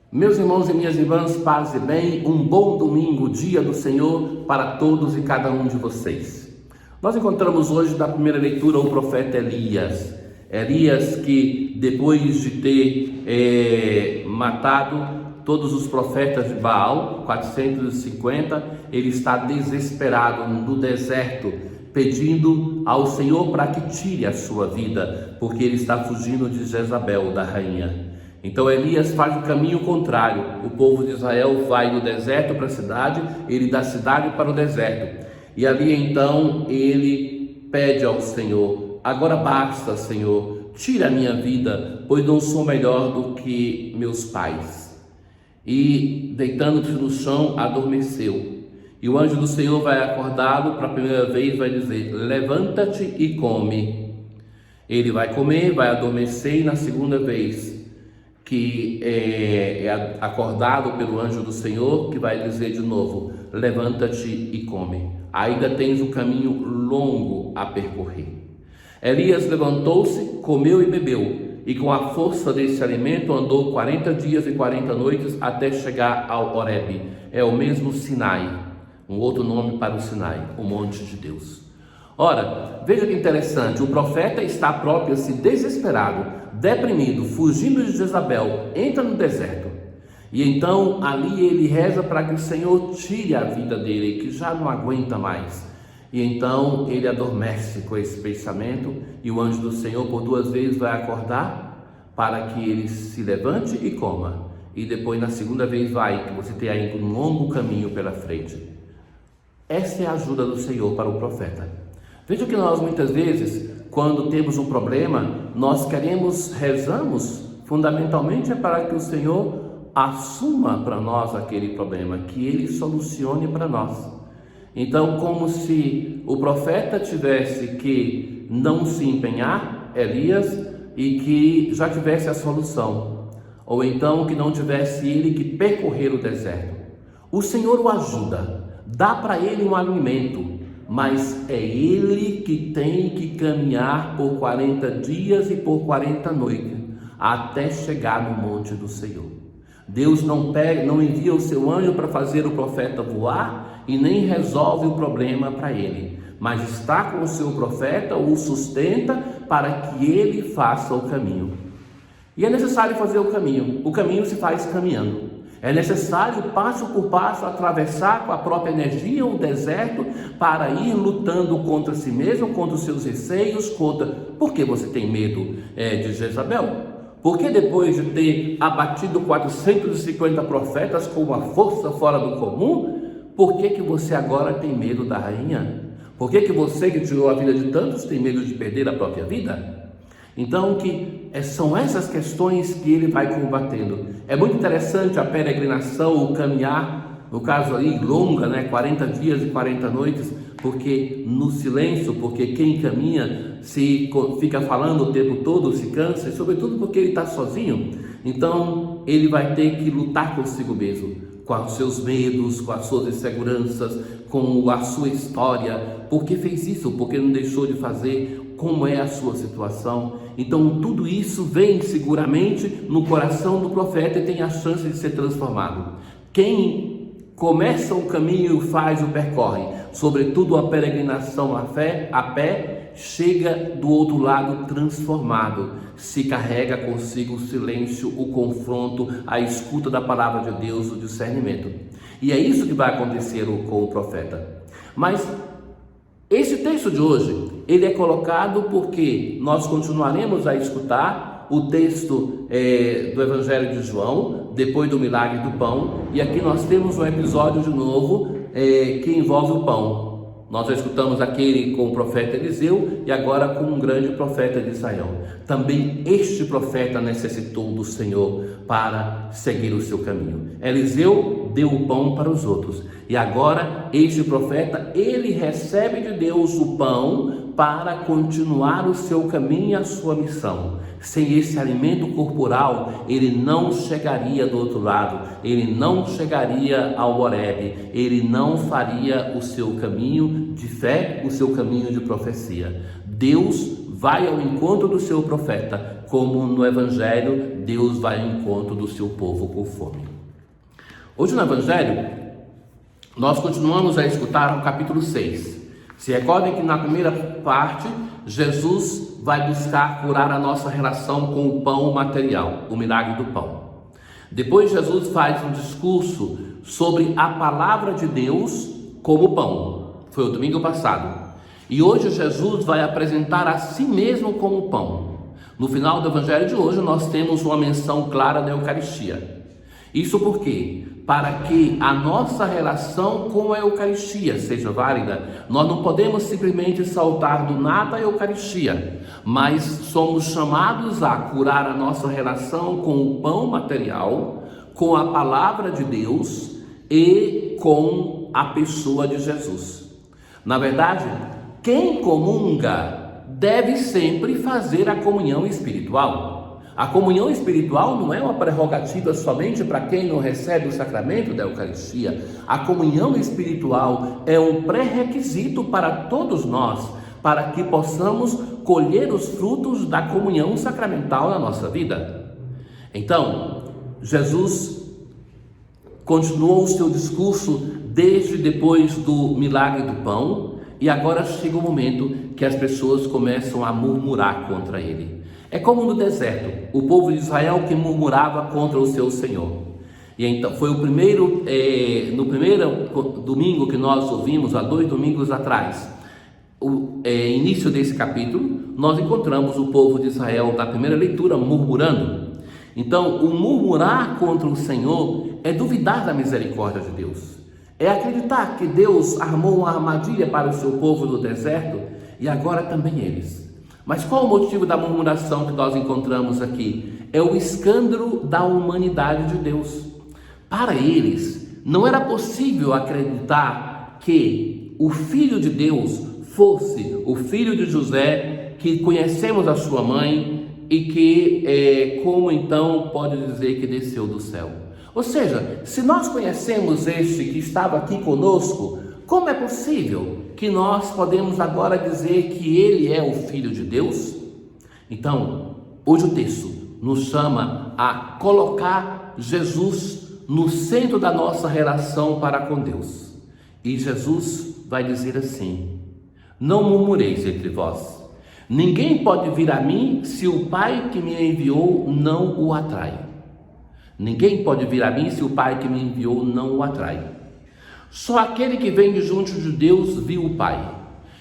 Meus irmãos e minhas irmãs, paz e bem, um bom domingo, dia do Senhor para todos e cada um de vocês. Nós encontramos hoje na primeira leitura o profeta Elias. Elias que depois de ter matado todos os profetas de Baal, 450, ele está desesperado no deserto, pedindo ao Senhor para que tire a sua vida, porque ele está fugindo de Jezabel, da rainha. Então Elias faz o caminho contrário. O povo de Israel vai do deserto para a cidade, ele da cidade para o deserto. E ali então ele pede ao Senhor: agora basta, Senhor, tira a minha vida, pois não sou melhor do que meus pais. E deitando-se no chão, adormeceu. E o anjo do Senhor vai acordá-lo para a primeira vez, vai dizer: levanta-te e come. Ele vai comer, vai adormecer, e na segunda vez que é acordado pelo anjo do Senhor, que vai dizer de novo: levanta-te e come. Ainda tens um caminho longo a percorrer. Elias levantou-se, comeu e bebeu, e com a força desse alimento andou 40 dias e 40 noites até chegar ao Horebe. É o mesmo Sinai, um outro nome para o Sinai, o monte de Deus. Ora, veja que interessante, o profeta está próprio assim, desesperado, deprimido, fugindo de Jezabel, entra no deserto. E então ali ele reza para que o Senhor tire a vida dele, que já não aguenta mais. E então ele adormece com esse pensamento, e o anjo do Senhor por duas vezes vai acordar para que ele se levante e coma. E depois na segunda vez vai, que você tem ainda um longo caminho pela frente. Essa é a ajuda do Senhor para o profeta. Veja que nós muitas vezes, quando temos um problema, nós rezamos fundamentalmente para que o Senhor assuma para nós aquele problema, que Ele solucione para nós. Então, como se o profeta tivesse que não se empenhar, Elias, e que já tivesse a solução, ou então que não tivesse ele que percorrer o deserto. O Senhor o ajuda, dá para ele um alimento, mas é ele que tem que caminhar por 40 dias e por 40 noites, até chegar no monte do Senhor. Deus não envia o seu anjo para fazer o profeta voar e nem resolve o problema para ele, mas está com o seu profeta, o sustenta para que ele faça o caminho. E é necessário fazer o caminho se faz caminhando. É necessário, passo por passo, atravessar com a própria energia o deserto para ir lutando contra si mesmo, contra os seus receios, Por que você tem medo de Jezabel? Porque depois de ter abatido 450 profetas com uma força fora do comum, por que você agora tem medo da rainha? Por que você que tirou a vida de tantos tem medo de perder a própria vida? Então são essas questões que ele vai combatendo. É muito interessante a peregrinação, o caminhar, no caso aí longa, 40 dias e 40 noites, porque no silêncio, porque quem caminha fica falando o tempo todo, se cansa, e sobretudo porque ele está sozinho. Então ele vai ter que lutar consigo mesmo, com os seus medos, com as suas inseguranças, com a sua história. Por que fez isso? Porque não deixou de fazer? Como é a sua situação? Então tudo isso vem seguramente no coração do profeta e tem a chance de ser transformado. Quem começa o caminho e faz o percorre, sobretudo a peregrinação a pé, chega do outro lado transformado, se carrega consigo o silêncio, o confronto, a escuta da palavra de Deus, o discernimento. E é isso que vai acontecer com o profeta. Mas esse texto de hoje, ele é colocado porque nós continuaremos a escutar o texto do Evangelho de João, depois do milagre do pão, e aqui nós temos um episódio de novo que envolve o pão. Nós já escutamos aquele com o profeta Eliseu e agora com um grande profeta de Israel. Também este profeta necessitou do Senhor para seguir o seu caminho. Eliseu deu o pão para os outros e agora este profeta, ele recebe de Deus o pão para continuar o seu caminho e a sua missão. Sem esse alimento corporal, ele não chegaria do outro lado, ele não chegaria ao Horebe, ele não faria o seu caminho de fé, o seu caminho de profecia. Deus vai ao encontro do seu profeta como no Evangelho Deus vai ao encontro do seu povo com fome. Hoje no Evangelho, nós continuamos a escutar o capítulo 6. Se recordem que na primeira parte, Jesus vai buscar curar a nossa relação com o pão material, o milagre do pão. Depois Jesus faz um discurso sobre a palavra de Deus como pão. Foi o domingo passado. E hoje Jesus vai apresentar a si mesmo como pão. No final do Evangelho de hoje nós temos uma menção clara da Eucaristia. Isso por quê? Para que a nossa relação com a Eucaristia seja válida, nós não podemos simplesmente saltar do nada a Eucaristia, mas somos chamados a curar a nossa relação com o pão material, com a palavra de Deus e com a pessoa de Jesus. Na verdade, quem comunga deve sempre fazer a comunhão espiritual. A comunhão espiritual não é uma prerrogativa somente para quem não recebe o sacramento da Eucaristia. A comunhão espiritual é um pré-requisito para todos nós, para que possamos colher os frutos da comunhão sacramental na nossa vida. Então, Jesus continuou o seu discurso desde depois do milagre do pão, e agora chega o momento que as pessoas começam a murmurar contra ele. É como no deserto, o povo de Israel que murmurava contra o seu Senhor. E então foi no primeiro domingo que nós ouvimos, há 2 domingos atrás, início desse capítulo, nós encontramos o povo de Israel na primeira leitura murmurando. Então, o murmurar contra o Senhor é duvidar da misericórdia de Deus. É acreditar que Deus armou uma armadilha para o seu povo no deserto e agora também eles. Mas qual o motivo da murmuração que nós encontramos aqui? É o escândalo da humanidade de Deus. Para eles, não era possível acreditar que o Filho de Deus fosse o filho de José, que conhecemos a sua mãe e que, como então pode dizer que desceu do céu? Ou seja, se nós conhecemos este que estava aqui conosco, como é possível que nós podemos agora dizer que ele é o Filho de Deus? Então, hoje o texto nos chama a colocar Jesus no centro da nossa relação para com Deus. E Jesus vai dizer assim: não murmureis entre vós. Ninguém pode vir a mim se o Pai que me enviou não o atrai. Ninguém pode vir a mim se o Pai que me enviou não o atrai. Só aquele que vem de junto de Deus viu o Pai.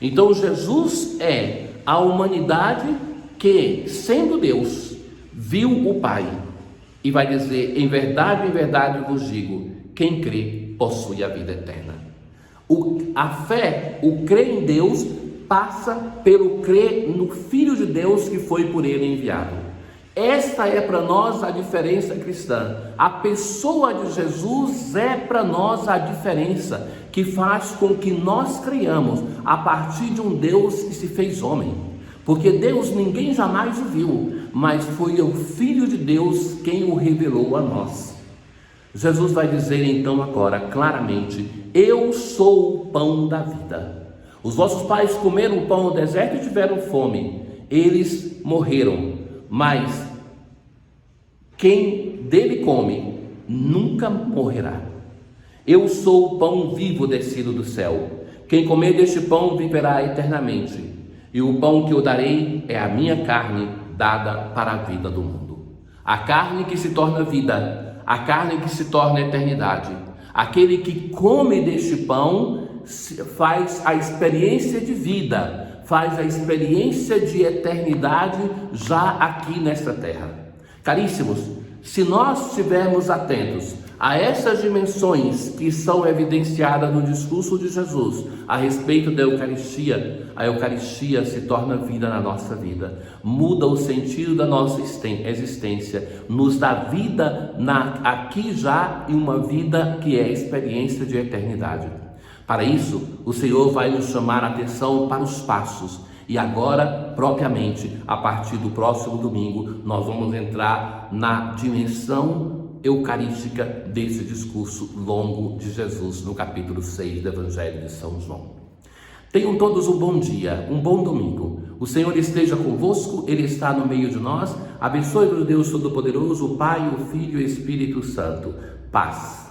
Então Jesus é a humanidade que, sendo Deus, viu o Pai. E vai dizer: em verdade vos digo, quem crê possui a vida eterna. A fé, o crer em Deus, passa pelo crer no Filho de Deus que foi por ele enviado. Esta é para nós a diferença cristã. A pessoa de Jesus é para nós a diferença que faz com que nós creiamos a partir de um Deus que se fez homem. Porque Deus ninguém jamais o viu, mas foi o Filho de Deus quem o revelou a nós. Jesus vai dizer então agora claramente: eu sou o pão da vida. Os vossos pais comeram o pão no deserto e tiveram fome. Eles morreram. Mas quem dele come nunca morrerá. Eu sou o pão vivo descido do céu. Quem comer deste pão viverá eternamente. E o pão que eu darei é a minha carne dada para a vida do mundo. A carne que se torna vida, a carne que se torna eternidade. Aquele que come deste pão faz a experiência de vida, faz a experiência de eternidade já aqui nesta terra. Caríssimos, se nós estivermos atentos a essas dimensões que são evidenciadas no discurso de Jesus a respeito da Eucaristia, a Eucaristia se torna vida na nossa vida, muda o sentido da nossa existência, nos dá vida aqui já e uma vida que é experiência de eternidade. Para isso, o Senhor vai nos chamar a atenção para os passos. E agora, propriamente, a partir do próximo domingo, nós vamos entrar na dimensão eucarística desse discurso longo de Jesus no capítulo 6 do Evangelho de São João. Tenham todos um bom dia, um bom domingo. O Senhor esteja convosco, Ele está no meio de nós. Abençoe-vos Deus Todo-Poderoso, o Pai, o Filho e o Espírito Santo. Paz.